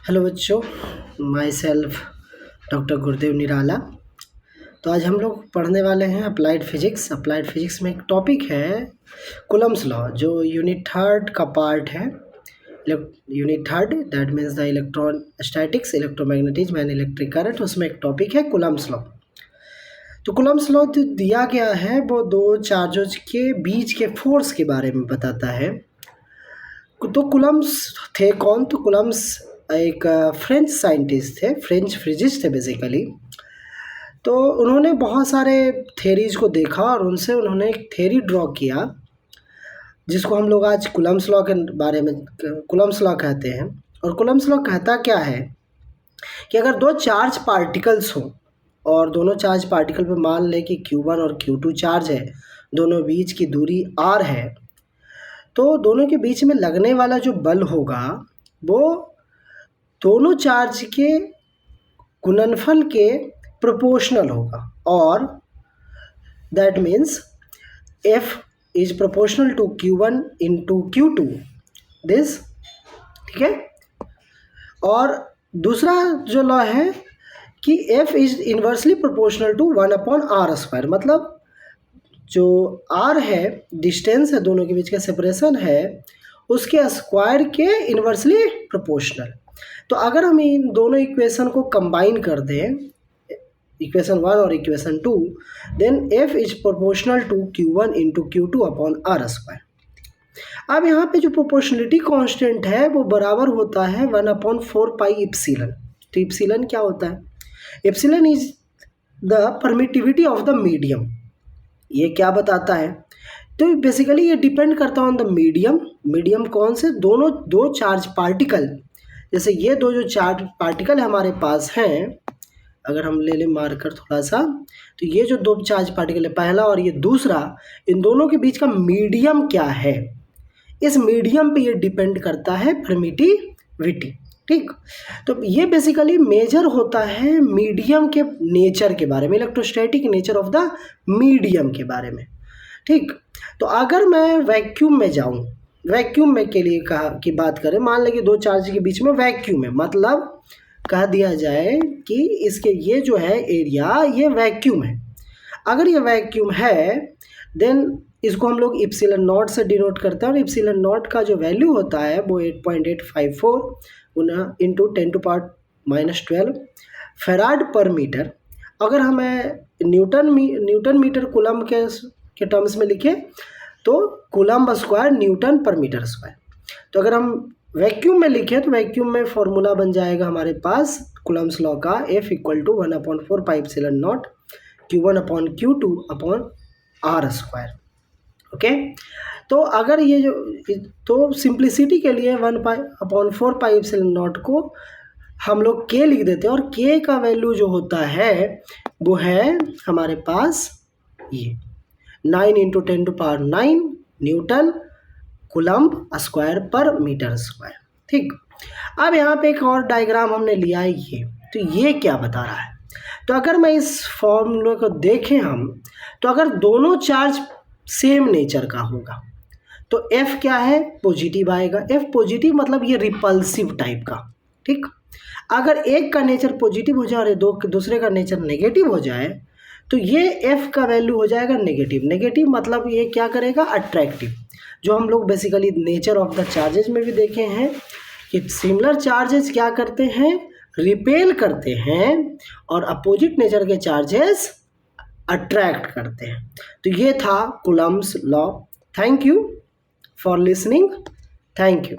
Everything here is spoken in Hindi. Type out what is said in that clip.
हेलो बच्चों, माई सेल्फ डॉक्टर गुरुदेव निराला। तो आज हम लोग पढ़ने वाले हैं अप्लाइड फिजिक्स। अप्लाइड फिजिक्स में एक टॉपिक है कूलम्स लॉ, जो यूनिट थर्ड का पार्ट है। Unit third that means the electron statics, electromagnetism and electric current. उसमें एक टॉपिक है कूलम्स लॉ। तो कूलम्स लॉ जो दिया गया है वो दो चार्जेज के बीच के फोर्स के बारे में बताता है। तो कूलम्स थे कौन? तो कूलम्स एक फ्रेंच साइंटिस्ट थे, फ्रेंच फिजिस्ट थे बेसिकली। तो उन्होंने बहुत सारे थेरीज को देखा और उनसे उन्होंने एक थेरी ड्रॉ किया जिसको हम लोग आज कूलम्स लॉ के बारे में कूलम्स लॉ कहते हैं। और कूलम्स लॉ कहता क्या है कि अगर दो चार्ज पार्टिकल्स हों और दोनों चार्ज पार्टिकल पे मान लें कि Q1 और Q2 चार्ज है, दोनों बीच की दूरी r है, तो दोनों के बीच में लगने वाला जो बल होगा वो दोनों चार्ज के गुणनफल के प्रोपोर्शनल होगा। और that means F is proportional to Q1 into Q2 this, ठीक है। और दूसरा जो लॉ है कि F is inversely proportional to 1/r²। मतलब जो r है, डिस्टेंस है, दोनों के बीच का सेपरेशन है, उसके स्क्वायर के इन्वर्सली प्रोपोर्शनल। तो अगर हम इन दोनों इक्वेशन को कंबाइन कर दें, इक्वेशन 1 और equation 2, then F is proportional to Q1 into Q2/r²। अब यहाँ पे जो प्रोपोर्शनलिटी कांस्टेंट है वो बराबर होता है 1/4 पाई इप्सिलन। तो इप्सिलन क्या होता है? इप्सिलन is the permittivity of the medium. ये क्या बताता है? तो बेसिकली ये डिपेंड करता है ऑन द मीडियम। मीडियम कौन से? दो चार्ज पार्टिकल, जैसे ये दो जो चार्ज पार्टिकल हमारे पास हैं, अगर हम ले लें मार्कर थोड़ा सा, तो ये जो दो चार्ज पार्टिकल है, पहला और ये दूसरा, इन दोनों के बीच का मीडियम क्या है, इस मीडियम पे ये डिपेंड करता है परमिटिविटी, ठीक। तो ये बेसिकली मेजर होता है मीडियम के नेचर के बारे में, electrostatic nature of the medium के बारे में, ठीक। तो अगर मैं वैक्यूम में जाऊं, वैक्यूम में के लिए कहा कि बात करें, मान लें कि दो चार्ज के बीच में वैक्यूम है, मतलब कह दिया जाए कि इसके ये जो है एरिया, ये वैक्यूम है। अगर ये वैक्यूम है देन इसको हम लोग इप्सिलन नॉट से डिनोट करते हैं। और इप्सिलन नॉट का जो वैल्यू होता है वो 8.854 इंटू 10⁻⁻12 फेराड पर मीटर। अगर हमें न्यूटन मीटर कूलम के टर्म्स में लिखे तो कूलम स्क्वायर न्यूटन पर मीटर स्क्वायर। तो अगर हम वैक्यूम में लिखें तो वैक्यूम में फॉर्मूला बन जाएगा हमारे पास कूलम्स लॉ का, F equal to 1/4 pi epsilon naught Q1/Q2/r²। Okay, तो अगर ये जो, तो सिंप्लिसिटी के लिए 1/4 पाई इप्सिलन नॉट को हम लोग K लिख देते हैं, और K का वैल्यू जो होता है वो है हमारे पास ये 9 इंटू 10⁻⁹ न्यूटन कूलम्ब स्क्वायर पर मीटर स्क्वायर, ठीक। अब यहाँ पे एक और डायग्राम हमने लिया है ये, तो ये क्या बता रहा है? तो अगर मैं इस फॉर्मूले को देखें हम, तो अगर दोनों चार्ज सेम नेचर का होगा तो F क्या है? पॉजिटिव आएगा। F पॉजिटिव मतलब ये रिपल्सिव टाइप का, ठीक। अगर एक का नेचर पॉजिटिव हो जाए और दूसरे का नेचर नेगेटिव हो जाए तो ये F का वैल्यू हो जाएगा नेगेटिव। नेगेटिव मतलब ये क्या करेगा? अट्रैक्टिव। जो हम लोग basically nature of the charges में भी देखे हैं कि सिमिलर चार्जेस क्या करते हैं? रिपेल करते हैं, और अपोजिट नेचर के चार्जेस अट्रैक्ट करते हैं। तो ये था Coulomb's law. Thank you for listening. Thank you.